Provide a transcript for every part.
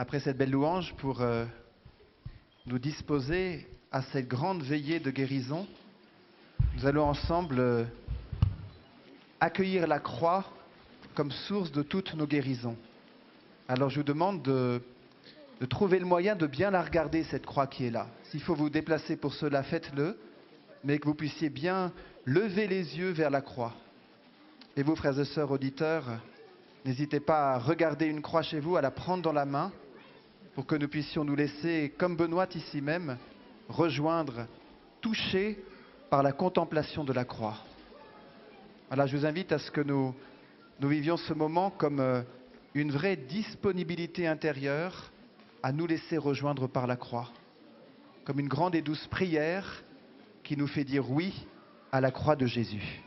après cette belle louange pour nous disposer à cette grande veillée de guérison. Nous allons ensemble accueillir la croix comme source de toutes nos guérisons. Alors je vous demande de trouver le moyen de bien la regarder, cette croix qui est là. S'il faut vous déplacer pour cela, faites-le, mais que vous puissiez bien lever les yeux vers la croix. Et vous, frères et sœurs auditeurs, n'hésitez pas à regarder une croix chez vous, à la prendre dans la main, pour que nous puissions nous laisser, comme Benoît ici même, rejoindre, toucher par la contemplation de la croix. Voilà, je vous invite à ce que nous vivions ce moment comme une vraie disponibilité intérieure à nous laisser rejoindre par la croix, comme une grande et douce prière qui nous fait dire oui à la croix de Jésus.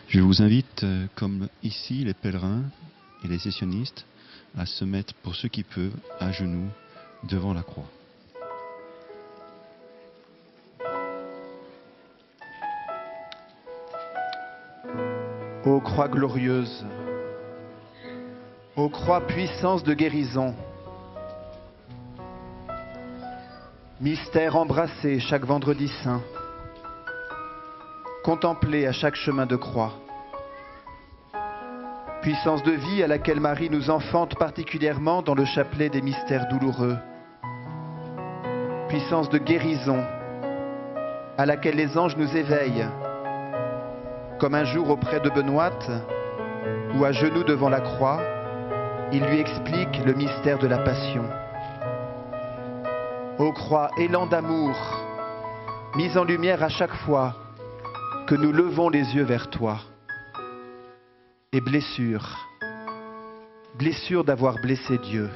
Je vous invite, comme ici, les pèlerins et les sessionnistes, à se mettre, pour ceux qui peuvent, à genoux devant la croix. Ô croix glorieuse, ô croix puissance de guérison, mystère embrassé chaque vendredi saint, contemplé à chaque chemin de croix, puissance de vie à laquelle Marie nous enfante particulièrement dans le chapelet des mystères douloureux, puissance de guérison à laquelle les anges nous éveillent, comme un jour auprès de Benoît, où à genoux devant la croix, il lui explique le mystère de la passion. Ô croix, élan d'amour, mise en lumière à chaque fois que nous levons les yeux vers toi. Et blessure d'avoir blessé Dieu.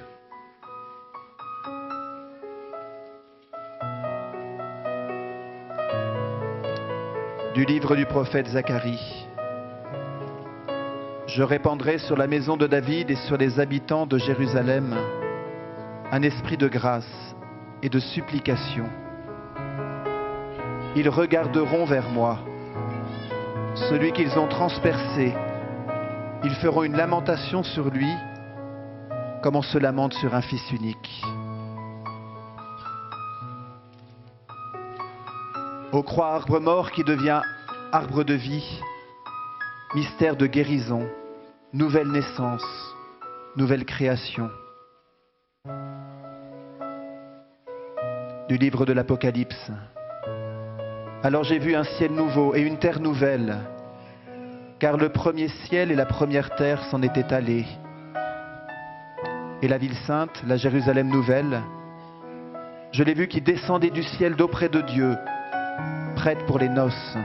Du livre du prophète Zacharie. Je répandrai sur la maison de David et sur les habitants de Jérusalem un esprit de grâce et de supplication. Ils regarderont vers moi, celui qu'ils ont transpercé. Ils feront une lamentation sur lui, comme on se lamente sur un fils unique. Ô croix arbre mort qui devient arbre de vie, mystère de guérison, nouvelle naissance, nouvelle création. Du livre de l'Apocalypse. Alors j'ai vu un ciel nouveau et une terre nouvelle, car le premier ciel et la première terre s'en étaient allés. Et la ville sainte, la Jérusalem nouvelle, je l'ai vue qui descendait du ciel d'auprès de Dieu, prête pour les noces,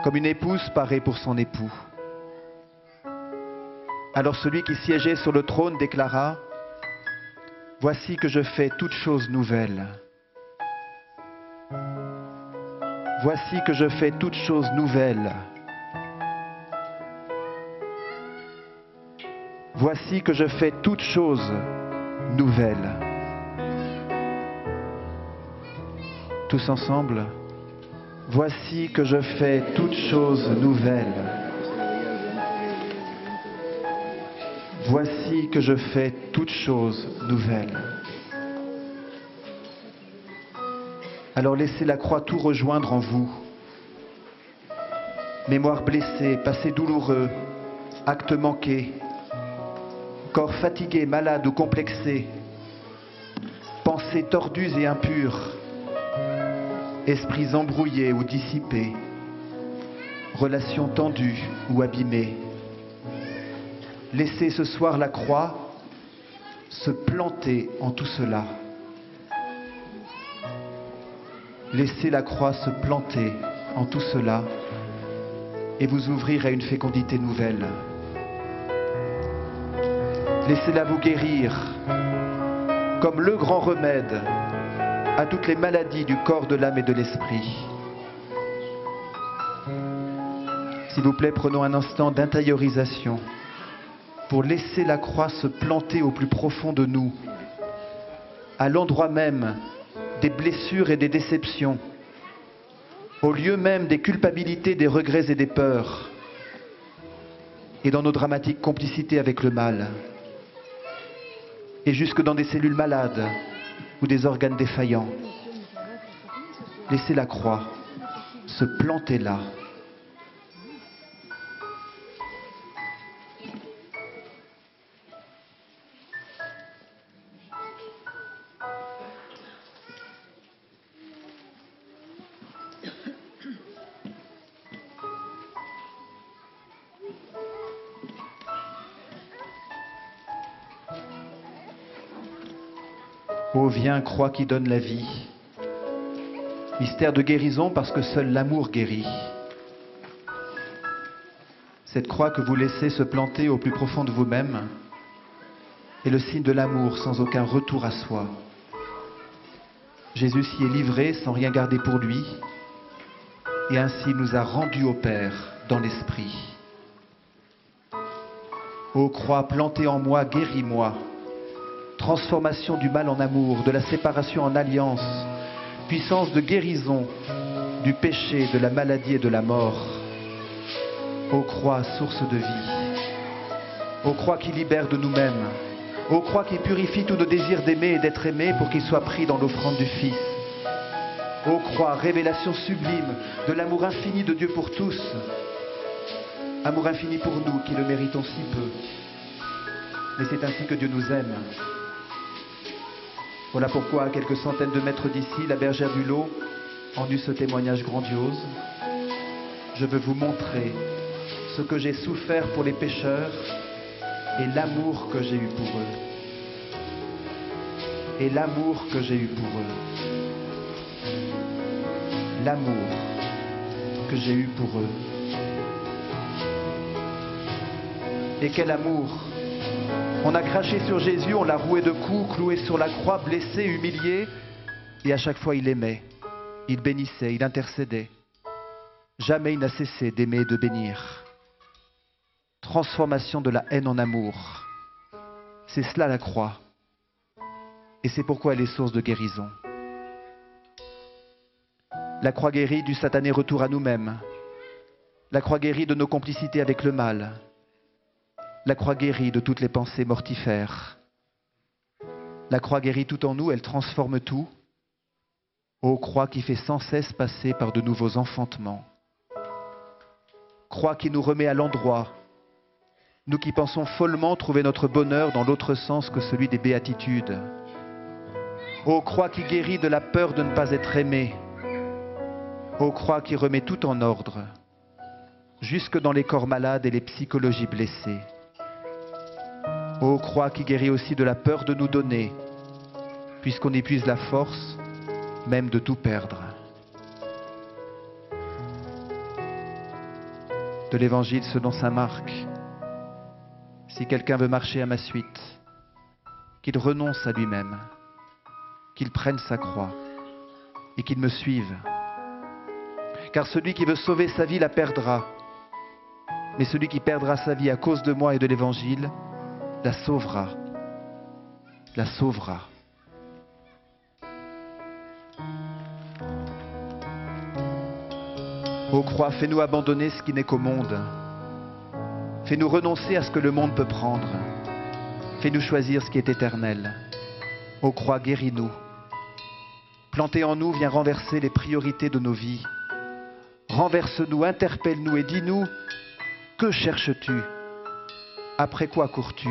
comme une épouse parée pour son époux. Alors celui qui siégeait sur le trône déclara : Voici que je fais toutes choses nouvelles. Voici que je fais toutes choses nouvelles. Voici que je fais toutes choses nouvelles. Tous ensemble. Voici que je fais toutes choses nouvelles. Voici que je fais toutes choses nouvelles. Alors laissez la croix tout rejoindre en vous. Mémoire blessée, passé douloureux, acte manqué, corps fatigué, malade ou complexé, pensées tordues et impures, esprits embrouillés ou dissipés, relations tendues ou abîmées. Laissez ce soir la croix se planter en tout cela. Laissez la croix se planter en tout cela et vous ouvrir à une fécondité nouvelle. Laissez-la vous guérir comme le grand remède à toutes les maladies du corps, de l'âme et de l'esprit. S'il vous plaît, prenons un instant d'intériorisation pour laisser la croix se planter au plus profond de nous, à l'endroit même des blessures et des déceptions, au lieu même des culpabilités, des regrets et des peurs, et dans nos dramatiques complicités avec le mal, et jusque dans des cellules malades ou des organes défaillants. Laissez la croix se planter là. Ô viens, croix qui donne la vie. Mystère de guérison parce que seul l'amour guérit. Cette croix que vous laissez se planter au plus profond de vous-même est le signe de l'amour sans aucun retour à soi. Jésus s'y est livré sans rien garder pour lui et ainsi nous a rendus au Père dans l'esprit. Ô croix plantée en moi, guéris-moi. Transformation du mal en amour, de la séparation en alliance, puissance de guérison du péché, de la maladie et de la mort. Ô croix, source de vie. Ô croix qui libère de nous-mêmes. Ô croix qui purifie tous nos désirs d'aimer et d'être aimé pour qu'ils soient pris dans l'offrande du Fils. Ô croix, révélation sublime de l'amour infini de Dieu pour tous. Amour infini pour nous qui le méritons si peu. Mais c'est ainsi que Dieu nous aime. Voilà pourquoi, à quelques centaines de mètres d'ici, la bergère du Lot en eut ce témoignage grandiose. Je veux vous montrer ce que j'ai souffert pour les pécheurs et l'amour que j'ai eu pour eux. Et l'amour que j'ai eu pour eux. L'amour que j'ai eu pour eux. Et quel amour! On a craché sur Jésus, on l'a roué de coups, cloué sur la croix, blessé, humilié. Et à chaque fois, il aimait, il bénissait, il intercédait. Jamais il n'a cessé d'aimer et de bénir. Transformation de la haine en amour. C'est cela la croix. Et c'est pourquoi elle est source de guérison. La croix guérit du satané retour à nous-mêmes. La croix guérit de nos complicités avec le mal. La croix guérit de toutes les pensées mortifères. La croix guérit tout en nous, elle transforme tout. Ô croix qui fait sans cesse passer par de nouveaux enfantements. Croix qui nous remet à l'endroit. Nous qui pensons follement trouver notre bonheur dans l'autre sens que celui des béatitudes. Ô croix qui guérit de la peur de ne pas être aimé. Ô croix qui remet tout en ordre, jusque dans les corps malades et les psychologies blessées. Ô croix qui guérit aussi de la peur de nous donner, puisqu'on épuise la force même de tout perdre. De l'Évangile selon saint Marc. Si quelqu'un veut marcher à ma suite, qu'il renonce à lui-même, qu'il prenne sa croix et qu'il me suive. Car celui qui veut sauver sa vie la perdra, mais celui qui perdra sa vie à cause de moi et de l'Évangile la sauvera. La sauvera. Ô croix, fais-nous abandonner ce qui n'est qu'au monde. Fais-nous renoncer à ce que le monde peut prendre. Fais-nous choisir ce qui est éternel. Ô croix, guéris-nous. Planté en nous, viens renverser les priorités de nos vies. Renverse-nous, interpelle-nous et dis-nous, que cherches-tu? Après quoi cours-tu?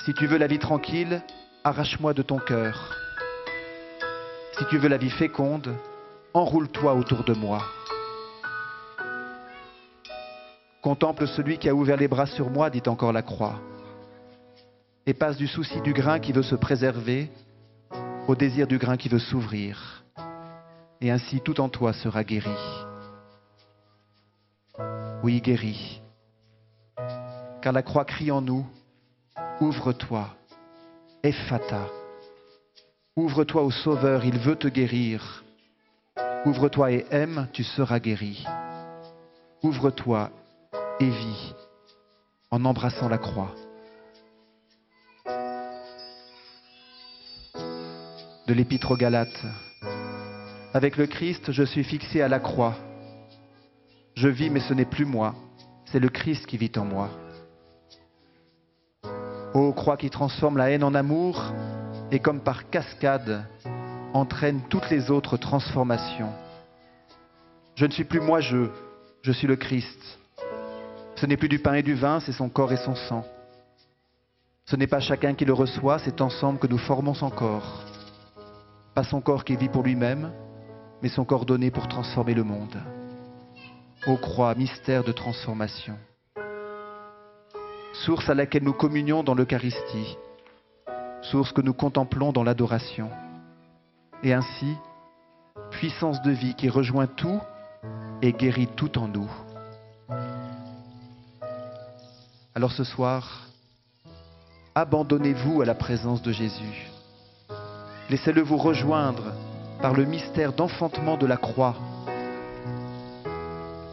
Si tu veux la vie tranquille, arrache-moi de ton cœur. Si tu veux la vie féconde, enroule-toi autour de moi. Contemple celui qui a ouvert les bras sur moi, dit encore la croix, et passe du souci du grain qui veut se préserver au désir du grain qui veut s'ouvrir. Et ainsi tout en toi sera guéri. Oui, guéri. Car la croix crie en nous, ouvre-toi, Ephata. Ouvre-toi au Sauveur, il veut te guérir. Ouvre-toi et aime, tu seras guéri. ouvre-toi et vis en embrassant la croix. De l'Épître aux Galates. Avec le Christ, je suis fixé à la croix. Je vis, mais ce n'est plus moi, c'est le Christ qui vit en moi. Ô croix qui transforme la haine en amour et comme par cascade entraîne toutes les autres transformations. Je ne suis plus moi, je suis le Christ. Ce n'est plus du pain et du vin, c'est son corps et son sang. Ce n'est pas chacun qui le reçoit, c'est ensemble que nous formons son corps. Pas son corps qui vit pour lui-même, mais son corps donné pour transformer le monde. Ô croix, mystère de transformation. Source à laquelle nous communions dans l'Eucharistie, source que nous contemplons dans l'adoration. Et ainsi, puissance de vie qui rejoint tout et guérit tout en nous. Alors ce soir, abandonnez-vous à la présence de Jésus. Laissez-le vous rejoindre par le mystère d'enfantement de la croix.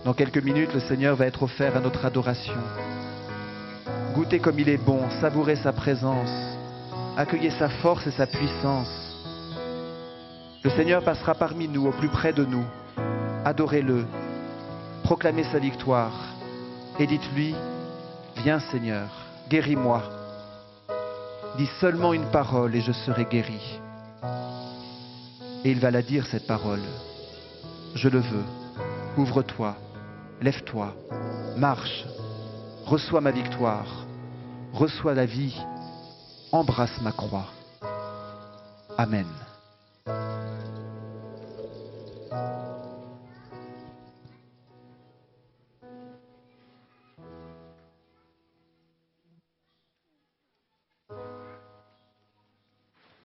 Dans quelques minutes, le Seigneur va être offert à notre adoration. Goûtez comme il est bon, savourez sa présence, accueillez sa force et sa puissance. Le Seigneur passera parmi nous, au plus près de nous. Adorez-le, proclamez sa victoire et dites-lui, viens Seigneur, guéris-moi. Dis seulement une parole et je serai guéri. Et il va la dire cette parole. Je le veux, ouvre-toi, lève-toi, marche, reçois ma victoire, reçois la vie, embrasse ma croix. Amen.